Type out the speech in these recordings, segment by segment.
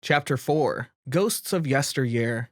Chapter 4 Ghosts of Yesteryear.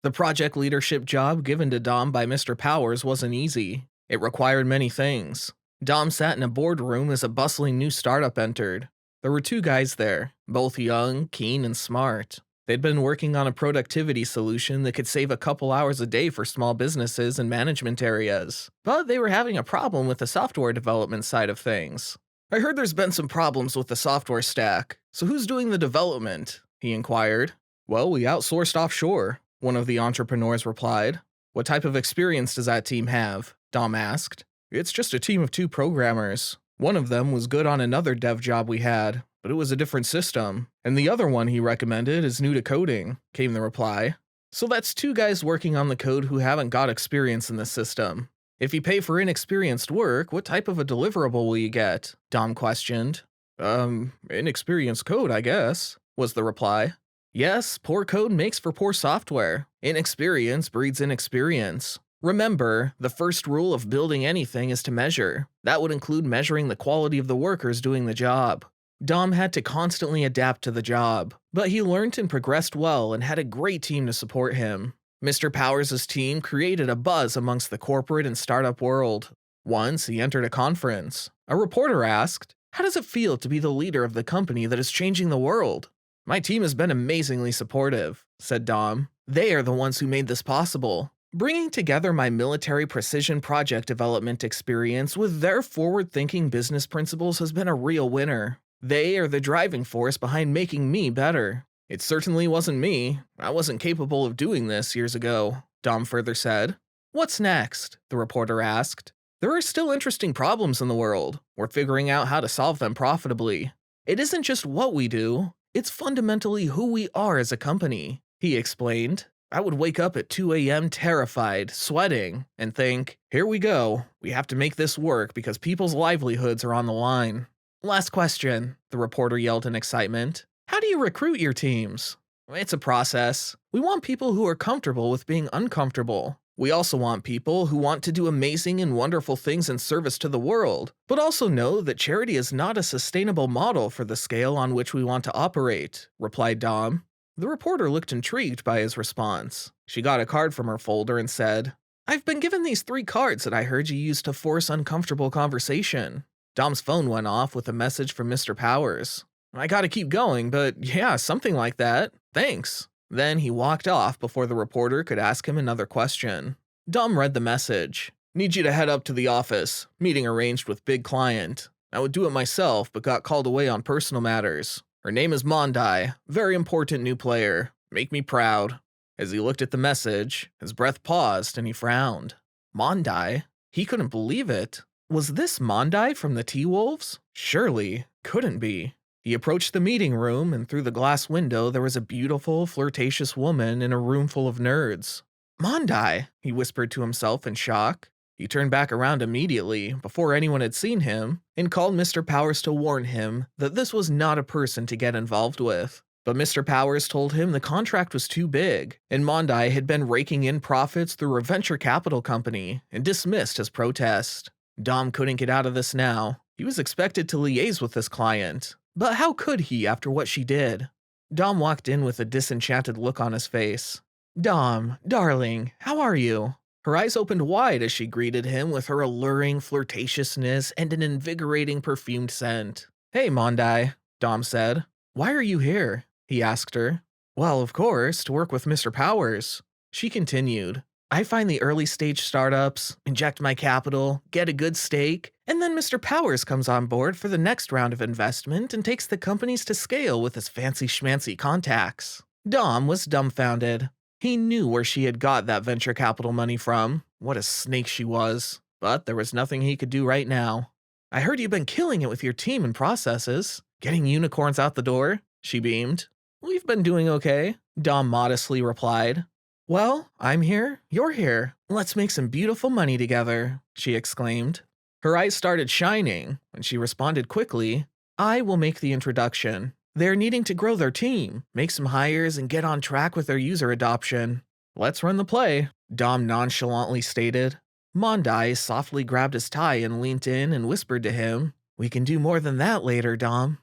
The project leadership job given to Dom by Mr. Powers wasn't easy. It required many things. Dom sat in a boardroom as a bustling new startup entered. There were two guys there, both young, keen, and smart. They'd been working on a productivity solution that could save a couple hours a day for small businesses and management areas. But they were having a problem with the software development side of things. "I heard there's been some problems with the software stack, so who's doing the development?" he inquired. "Well, we outsourced offshore," one of the entrepreneurs replied. "What type of experience does that team have?" Dom asked. "It's just a team of two programmers. One of them was good on another dev job we had, but it was a different system, and the other one he recommended is new to coding," came the reply. "So that's two guys working on the code who haven't got experience in the system. If you pay for inexperienced work, what type of a deliverable will you get?" Dom questioned. Inexperienced code, I guess," was the reply. "Yes, poor code makes for poor software. Inexperience breeds inexperience. Remember, the first rule of building anything is to measure. That would include measuring the quality of the workers doing the job." Dom had to constantly adapt to the job, but he learned and progressed well and had a great team to support him. Mr. Powers' team created a buzz amongst the corporate and startup world. Once he entered a conference. A reporter asked, "How does it feel to be the leader of the company that is changing the world?" "My team has been amazingly supportive," said Dom. "They are the ones who made this possible. Bringing together my military precision project development experience with their forward-thinking business principles has been a real winner. They are the driving force behind making me better. It certainly wasn't me. I wasn't capable of doing this years ago," Dom further said. "What's next?" the reporter asked. "There are still interesting problems in the world. We're figuring out how to solve them profitably. It isn't just what we do, it's fundamentally who we are as a company," he explained. "I would wake up at 2 a.m. terrified, sweating, and think, here we go. We have to make this work because people's livelihoods are on the line." "Last question," the reporter yelled in excitement. "How do you recruit your teams?" "It's a process. We want people who are comfortable with being uncomfortable. We also want people who want to do amazing and wonderful things in service to the world, but also know that charity is not a sustainable model for the scale on which we want to operate," replied Dom. The reporter looked intrigued by his response. She got a card from her folder and said, "I've been given these 3 cards that I heard you use to force uncomfortable conversation." Dom's phone went off with a message from Mr. Powers. "I gotta keep going, but yeah, something like that. Thanks." Then he walked off before the reporter could ask him another question. Dom read the message. "Need you to head up to the office. Meeting arranged with big client. I would do it myself, but got called away on personal matters. Her name is Mondai. Very important new player. Make me proud." As he looked at the message, his breath paused and he frowned. Mondai? He couldn't believe it. Was this Mondai from the T-Wolves? Surely. Couldn't be. He approached the meeting room, and through the glass window there was a beautiful, flirtatious woman in a room full of nerds. "Mondai," he whispered to himself in shock. He turned back around immediately, before anyone had seen him, and called Mr. Powers to warn him that this was not a person to get involved with. But Mr. Powers told him the contract was too big, and Mondai had been raking in profits through a venture capital company, and dismissed his protest. Dom couldn't get out of this now. He was expected to liaise with this client. But how could he after what she did? Dom walked in with a disenchanted look on his face. "Dom, darling, how are you?" Her eyes opened wide as she greeted him with her alluring flirtatiousness and an invigorating perfumed scent. "Hey, Mondai," Dom said. "Why are you here?" he asked her. "Well, of course, to work with Mr. Powers." She continued. "I find the early stage startups, inject my capital, get a good stake, and then Mr. Powers comes on board for the next round of investment and takes the companies to scale with his fancy schmancy contacts." Dom was dumbfounded. He knew where she had got that venture capital money from. What a snake she was. But there was nothing he could do right now. "I heard you've been killing it with your team and processes. Getting unicorns out the door," she beamed. "We've been doing okay," Dom modestly replied. "Well, I'm here, you're here. Let's make some beautiful money together," she exclaimed. Her eyes started shining, and she responded quickly. "I will make the introduction. They're needing to grow their team, make some hires, and get on track with their user adoption." "Let's run the play," Dom nonchalantly stated. Mondai softly grabbed his tie and leaned in and whispered to him, "We can do more than that later, Dom."